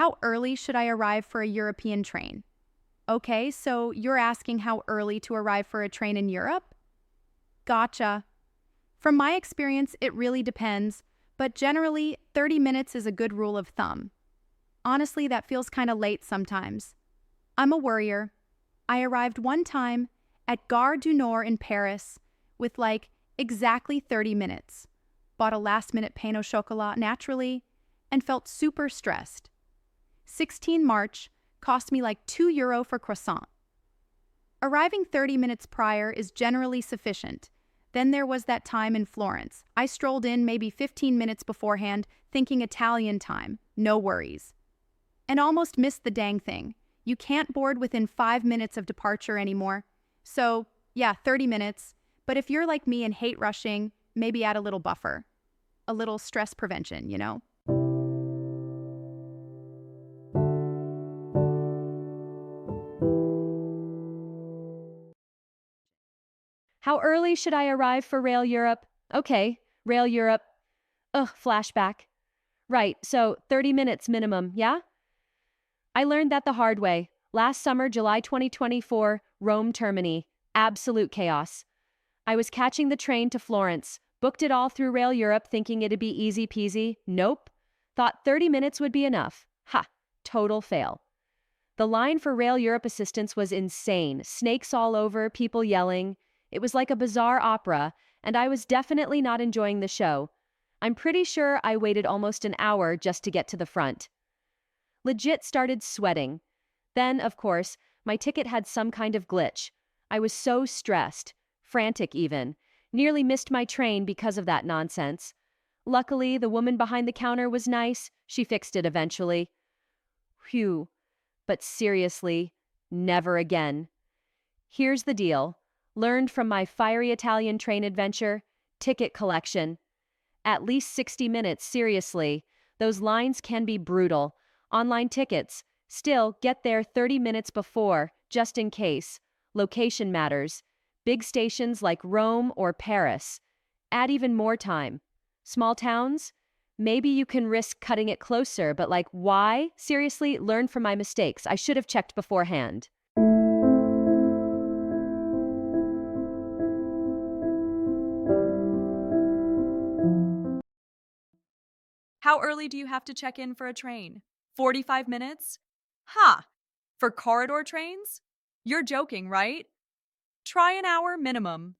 How early should I arrive for a European train? Okay, so you're asking how early to arrive for a train in Europe? Gotcha. From my experience, it really depends, but generally, 30 minutes is a good rule of thumb. Honestly, that feels kind of late sometimes. I'm a worrier. I arrived one time at Gare du Nord in Paris with exactly 30 minutes. Bought a last minute pain au chocolat naturally and felt super stressed. 16 March cost me like €2 for croissant. Arriving 30 minutes prior is generally sufficient. Then there was that time in Florence. I strolled in maybe 15 minutes beforehand, thinking Italian time, no worries. And almost missed the dang thing. You can't board within 5 minutes of departure anymore. So, yeah, 30 minutes. But if you're like me and hate rushing, maybe add a little buffer. A little stress prevention, you know? How early should I arrive for Rail Europe? Okay, Rail Europe. Ugh, flashback. Right, so 30 minutes minimum, yeah? I learned that the hard way. Last summer, July 2024, Rome Termini. Absolute chaos. I was catching the train to Florence, booked it all through Rail Europe thinking it'd be easy peasy. Nope. Thought 30 minutes would be enough. Ha, total fail. The line for Rail Europe assistance was insane. Snakes all over, people yelling. It was like a bizarre opera, and I was definitely not enjoying the show. I'm pretty sure I waited almost an hour just to get to the front. Legit started sweating. Then, of course, my ticket had some kind of glitch. I was so stressed, frantic even. Nearly missed my train because of that nonsense. Luckily, the woman behind the counter was nice. She fixed it eventually. Phew. But seriously, never again. Here's the deal. Learned from my fiery Italian train adventure, ticket collection. At least 60 minutes, seriously. Those lines can be brutal. Online tickets. Still, get there 30 minutes before, just in case. Location matters. Big stations like Rome or Paris. Add even more time. Small towns? Maybe you can risk cutting it closer, but why? Seriously, learn from my mistakes. I should have checked beforehand. How early do you have to check in for a train? 45 minutes? Ha! For corridor trains? You're joking, right? Try an hour minimum.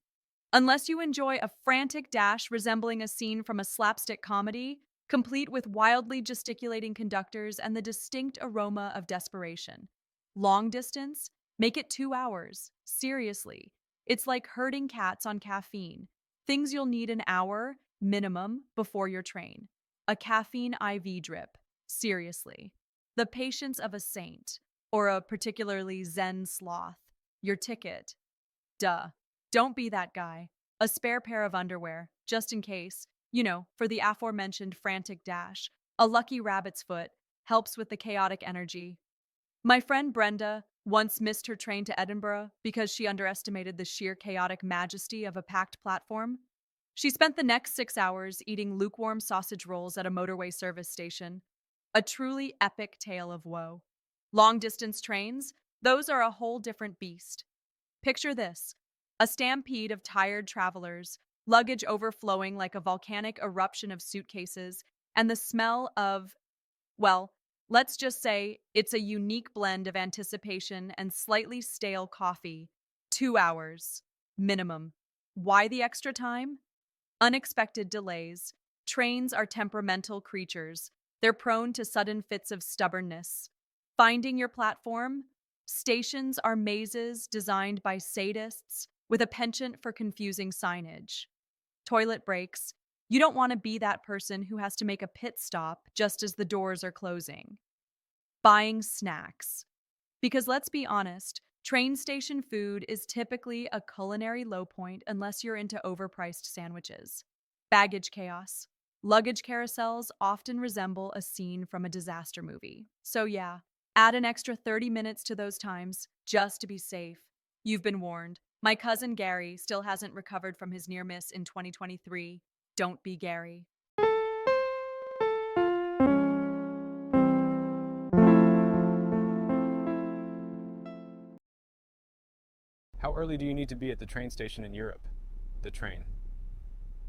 Unless you enjoy a frantic dash resembling a scene from a slapstick comedy, complete with wildly gesticulating conductors and the distinct aroma of desperation. Long distance? Make it 2 hours. Seriously. It's like herding cats on caffeine. Things you'll need an hour, minimum, before your train. A caffeine IV drip. Seriously. The patience of a saint, or a particularly zen sloth. Your ticket. Duh. Don't be that guy. A spare pair of underwear, just in case, for the aforementioned frantic dash. A lucky rabbit's foot helps with the chaotic energy. My friend Brenda once missed her train to Edinburgh because she underestimated the sheer chaotic majesty of a packed platform. She spent the next 6 hours eating lukewarm sausage rolls at a motorway service station. A truly epic tale of woe. Long distance trains, those are a whole different beast. Picture this: a stampede of tired travelers, luggage overflowing like a volcanic eruption of suitcases, and the smell of, well, let's just say it's a unique blend of anticipation and slightly stale coffee. 2 hours. Minimum. Why the extra time? Unexpected delays. Trains are temperamental creatures. They're prone to sudden fits of stubbornness. Finding your platform? Stations are mazes designed by sadists with a penchant for confusing signage. Toilet breaks. You don't want to be that person who has to make a pit stop just as the doors are closing. Buying snacks. Because let's be honest, train station food is typically a culinary low point unless you're into overpriced sandwiches. Baggage chaos. Luggage carousels often resemble a scene from a disaster movie. So yeah, add an extra 30 minutes to those times just to be safe. You've been warned. My cousin Gary still hasn't recovered from his near miss in 2023. Don't be Gary. early do you need to be at the train station in Europe? The train.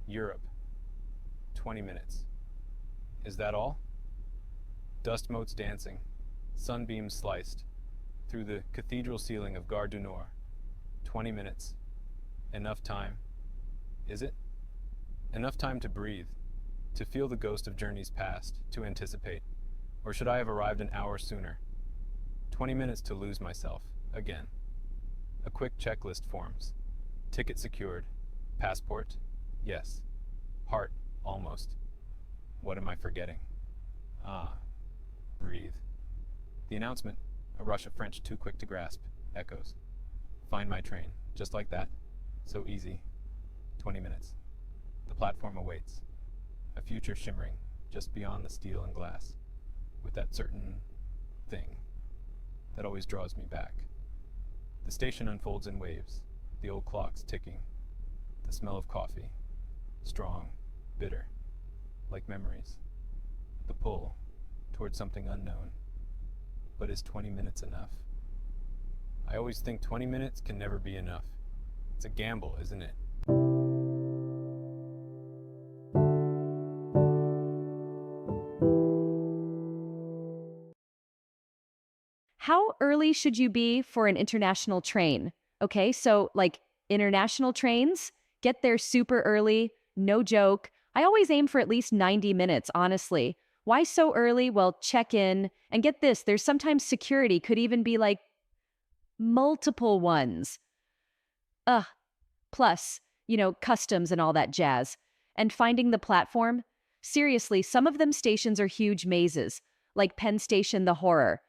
Europe. 20 minutes. Is that all? Dust motes dancing, sunbeams sliced, through the cathedral ceiling of Gare du Nord. 20 minutes. Enough time. Is it? Enough time to breathe, to feel the ghost of journeys past, to anticipate. Or should I have arrived an hour sooner? 20 minutes to lose myself, again. A quick checklist forms. Ticket secured. Passport? Yes. Heart? Almost. What am I forgetting? Ah. Breathe. The announcement, a rush of French too quick to grasp, echoes. Find my train. Just like that. So easy. 20 minutes. The platform awaits. A future shimmering just beyond the steel and glass, with that certain thing that always draws me back. The station unfolds in waves, the old clocks ticking, the smell of coffee, strong, bitter, like memories. The pull towards something unknown. But is 20 minutes enough? I always think 20 minutes can never be enough. It's a gamble, isn't it? How early should you be for an international train? Okay, so like international trains, get there super early, no joke. I always aim for at least 90 minutes, honestly. Why so early? Well, check in. And get this, there's sometimes security, could even be like multiple ones. Ugh. Plus, customs and all that jazz. And finding the platform? Seriously, some of them stations are huge mazes, like Penn Station the Horror.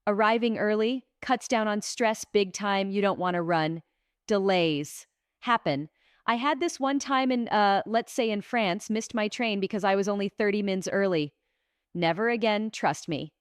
Arriving early cuts down on stress big time. You don't want to run. Delays happen. I had this one time in, let's say in France, missed my train because I was only 30 minutes early. Never again, trust me.